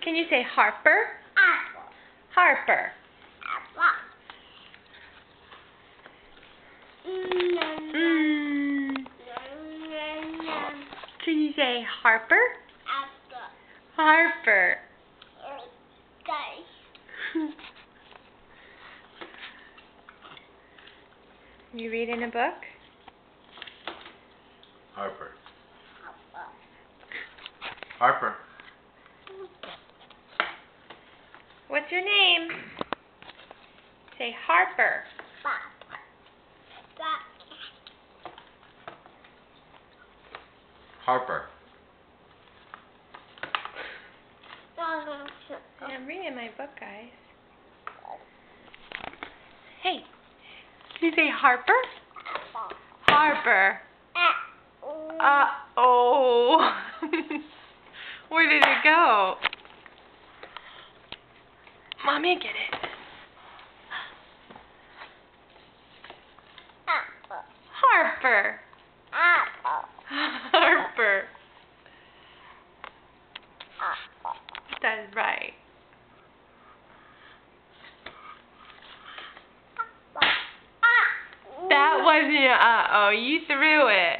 Can you say Harper? Apple. Harper. Apple. Can you say Harper? Apple. Harper. You reading a book? Harper. Harper. What's your name? Say Harper. Harper. I'm reading my book, guys. Hey, can you say Harper? Harper. Uh-oh. Where did it go? Mommy, get it. Harper. Harper. That's right. That wasn't uh-oh. You threw it.